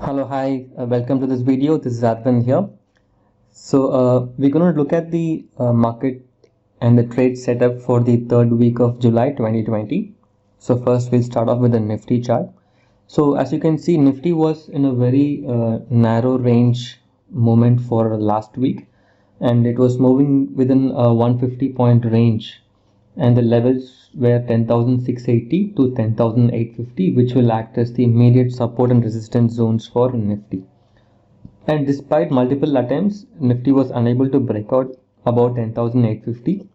Hello, hi, welcome to this video. This is Advan here. We're going to look at the market and the trade setup for the third week of July 2020. So first we'll start off with the Nifty chart. So as you can see, Nifty was in a very narrow range movement for last week, and it was moving within a 150 point range, and the levels were 10,680 to 10,850, which will act as the immediate support and resistance zones for Nifty. And despite multiple attempts, Nifty was unable to break out above 10,850,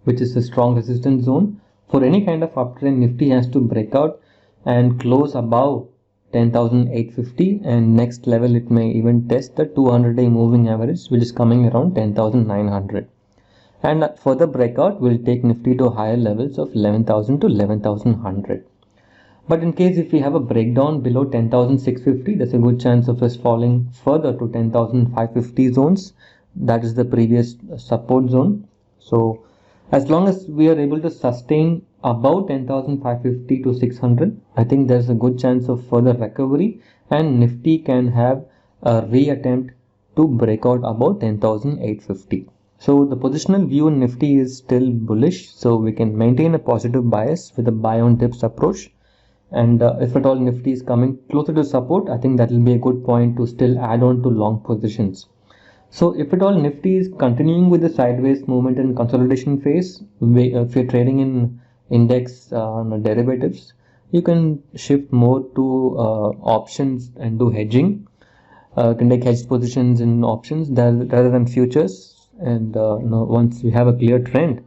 which is a strong resistance zone. For any kind of uptrend, Nifty has to break out and close above 10,850, and next level it may even test the 200-day moving average, which is coming around 10,900. And further breakout will take Nifty to higher levels of 11,000 to 11,100. But in case if we have a breakdown below 10,650, there's a good chance of us falling further to 10,550 zones. That is the previous support zone. So as long as we are able to sustain about 10,550 to 600, I think there's a good chance of further recovery, and Nifty can have a reattempt to break out about 10,850. So the positional view in Nifty is still bullish, so we can maintain a positive bias with a buy on dips approach. And if at all Nifty is coming closer to support, I think that will be a good point to still add on to long positions. So if at all Nifty is continuing with the sideways movement and consolidation phase, if you're trading in index derivatives, you can shift more to options and do hedging. You can take hedged positions in options rather than futures. And once we have a clear trend,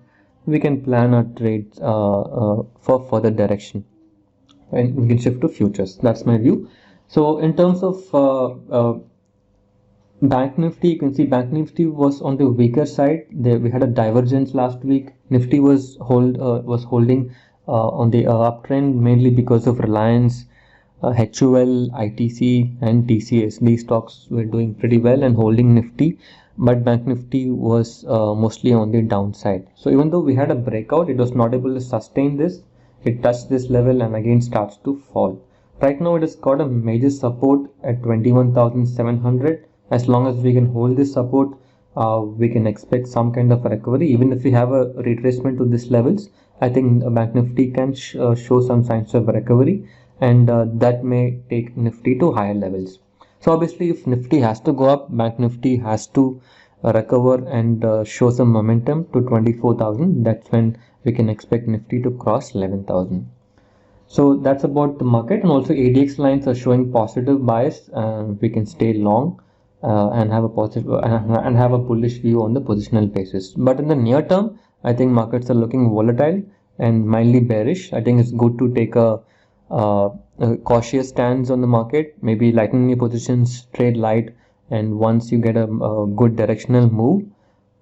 we can plan our trades for further direction, and we can shift to futures. That's my view. So in terms of Bank Nifty, you can see Bank Nifty was on the weaker side. We had a divergence last week. Nifty was holding on the uptrend, mainly because of Reliance, HUL, ITC, and TCS. These stocks were doing pretty well and holding Nifty, but Bank Nifty was mostly on the downside. So even though we had a breakout, it was not able to sustain this. It touched this level and again starts to fall. Right now it has got a major support at 21,700. As long as we can hold this support, we can expect some kind of a recovery. Even if we have a retracement to these levels, I think Bank Nifty can show some signs of recovery, and that may take Nifty to higher levels. So obviously if Nifty has to go up, Bank Nifty has to recover and show some momentum to 24,000. That's when we can expect Nifty to cross 11,000. So that's about the market, and also ADX lines are showing positive bias. We can stay long and have a positive and have a bullish view on the positional basis. But in the near term, I think markets are looking volatile and mildly bearish. I think it's good to take a cautious stance on the market, maybe lighten your positions, trade light, and once you get a good directional move,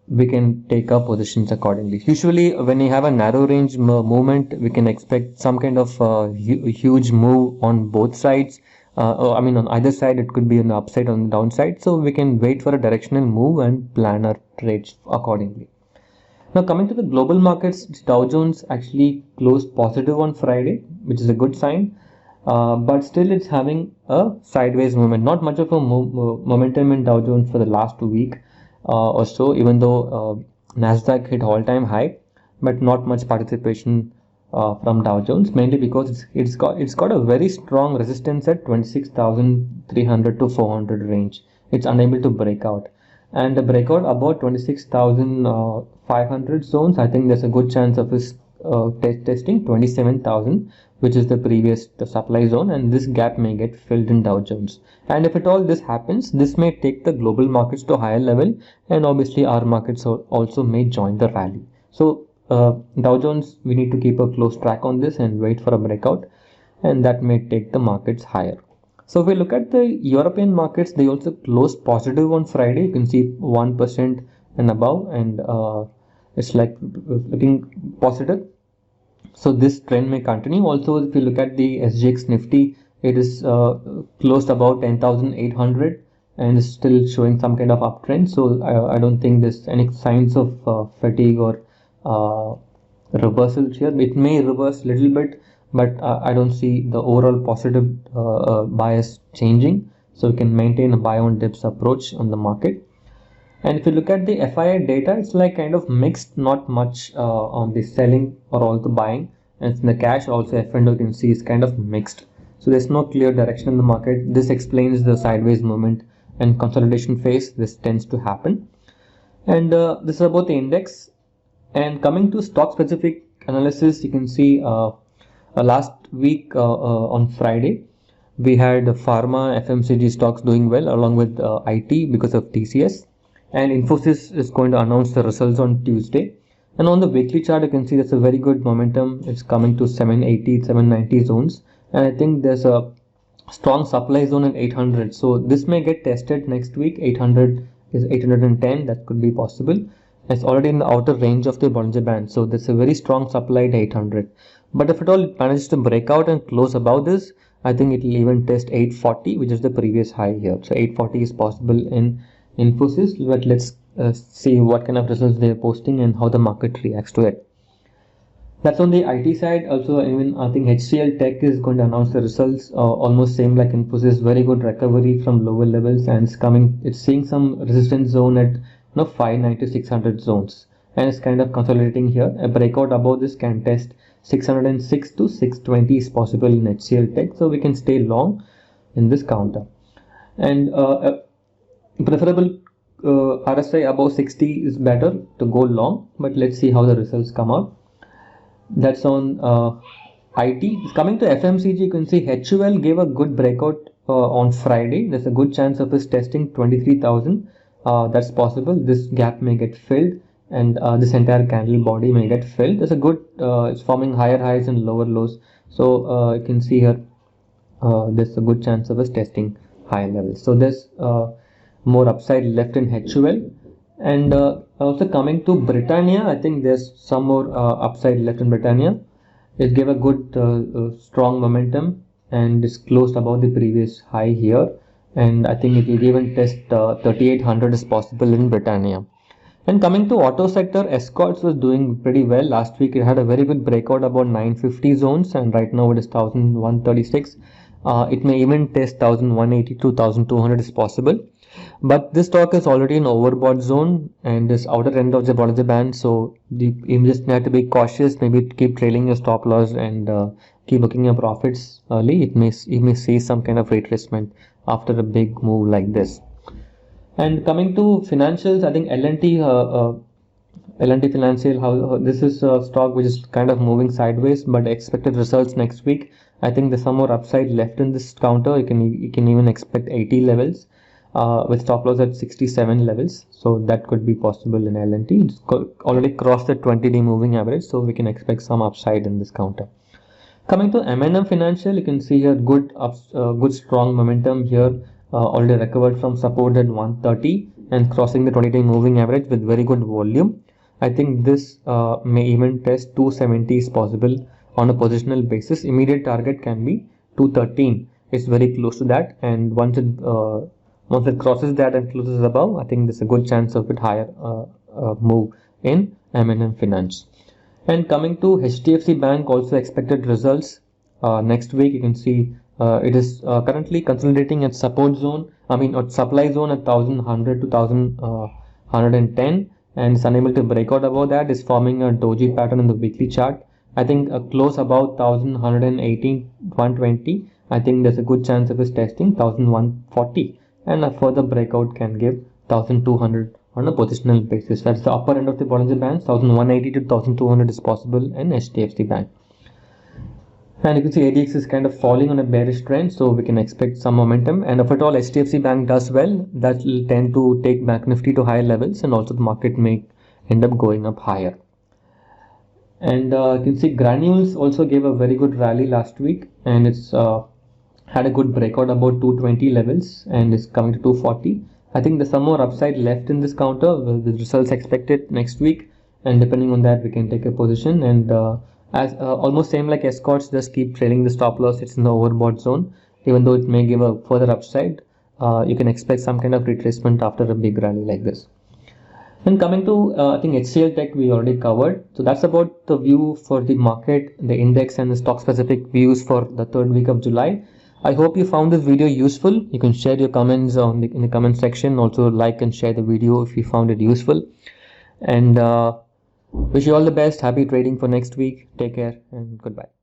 we can take our positions accordingly. Usually when you have a narrow range movement, we can expect some kind of huge move on both sides. I mean on either side, it could be on the upside or on the downside. So we can wait for a directional move and plan our trades accordingly. Now coming to the global markets, Dow Jones actually closed positive on Friday, which is a good sign. But still it's having a sideways movement. Not much of a momentum in Dow Jones for the last week or so, even though Nasdaq hit all-time high, but not much participation from Dow Jones, mainly because it's got a very strong resistance at 26,300 to 400 range. It's unable to break out, and the breakout about 26,500 zones, I think there's a good chance of us testing 27,000, which is the previous supply zone, and this gap may get filled in Dow Jones. And if at all this happens, this may take the global markets to a higher level, and obviously our markets also may join the rally. So Dow Jones, we need to keep a close track on this and wait for a breakout, and that may take the markets higher. So if we look at the European markets, they also closed positive on Friday. You can see 1% and above, and it's like looking positive. So this trend may continue. Also, if you look at the SGX Nifty, it is closed about 10,800 and is still showing some kind of uptrend. So I don't think there's any signs of fatigue or reversal here. It may reverse a little bit, but I don't see the overall positive bias changing. so we can maintain a buy on dips approach on the market. And if you look at the FII data, it's like kind of mixed, not much on the selling or also buying. And in the cash also, F&O you can see is kind of mixed. So there's no clear direction in the market. This explains the sideways movement and consolidation phase. This tends to happen. And this is about the index. And coming to stock specific analysis, you can see last week on Friday, we had pharma FMCG stocks doing well along with IT because of TCS. And Infosys is going to announce the results on Tuesday. And on the weekly chart, you can see there's a very good momentum. It's coming to 780, 790 zones. And I think there's a strong supply zone at 800. So this may get tested next week. 800 is 810. That could be possible. It's already in the outer range of the Bollinger Band. So there's a very strong supply at 800. But if at all it manages to break out and close above this, I think it will even test 840, which is the previous high here. So 840 is possible in Infosys, but let's see what kind of results they are posting and how the market reacts to it. That's on the IT side. Also, even I think HCL Tech is going to announce the results almost same like Infosys. Very good recovery from lower levels, and it's seeing some resistance zone at 590 600 zones, and it's kind of consolidating here. A breakout above this can test 606 to 620 is possible in HCL Tech, so we can stay long in this counter. And preferable RSI above 60 is better to go long, but let's see how the results come out. That's on IT. It's coming to FMCG. You can see HUL gave a good breakout on Friday. There's a good chance of us testing 23,000. That's possible. This gap may get filled, and this entire candle body may get filled. There's a good, it's forming higher highs and lower lows. So you can see here, there's a good chance of us testing higher levels. So there's more upside left in HUL. And also coming to Britannia, I think there's some more upside left in Britannia. It gave a good strong momentum and is closed above the previous high here. And I think it will even test 3800 is possible in Britannia. And coming to auto sector, Escorts was doing pretty well. Last week it had a very good breakout about 950 zones, and right now it is 1136. It may even test 1180 to 1200 is possible. But this stock is already in overbought zone and is outer end of the Bollinger Band, so you just have to be cautious. Maybe keep trailing your stop loss and keep booking your profits early. You may see some kind of retracement after a big move like this. And coming to financials, I think L&T Financial, this is a stock which is kind of moving sideways, but expected results next week. I think there's some more upside left in this counter. You can even expect 80 levels. With stop loss at 67 levels, so that could be possible in L&T. It's already crossed the 20-day moving average, so we can expect some upside in this counter. Coming to M&M Financial, you can see here good strong momentum here, already recovered from support at 130 and crossing the 20-day moving average with very good volume. I think this may even test 270 is possible on a positional basis. Immediate target can be 213. It's very close to that, and once it crosses that and closes above, I think there's a good chance of it higher move in M&M Finance. And coming to HDFC Bank, also expected results next week. You can see it is currently consolidating at support zone. At supply zone at 1100 to 1110, and is unable to break out above that. Is forming a doji pattern in the weekly chart. I think a close about 1118, 120. I think there's a good chance of it testing 1140. And a further breakout can give 1200 on a positional basis. That's the upper end of the Bollinger Band. 1180 to 1200 is possible in HDFC Bank. And you can see ADX is kind of falling on a bearish trend, so we can expect some momentum. And if at all HDFC Bank does well, that will tend to take Bank Nifty to higher levels, and also the market may end up going up higher. And you can see Granules also gave a very good rally last week, and it's had a good breakout about 220 levels and is coming to 240. I think there's some more upside left in this counter with results expected next week, and depending on that we can take a position. And as almost same like Escorts, just keep trailing the stop loss. It's in the overbought zone. Even though it may give a further upside, you can expect some kind of retracement after a big rally like this. And coming to I think HCL Tech we already covered. So that's about the view for the market, the index, and the stock specific views for the third week of July. I hope you found this video useful. You can share your comments in the comment section. Also like and share the video if you found it useful. And wish you all the best. Happy trading for next week. Take care and goodbye.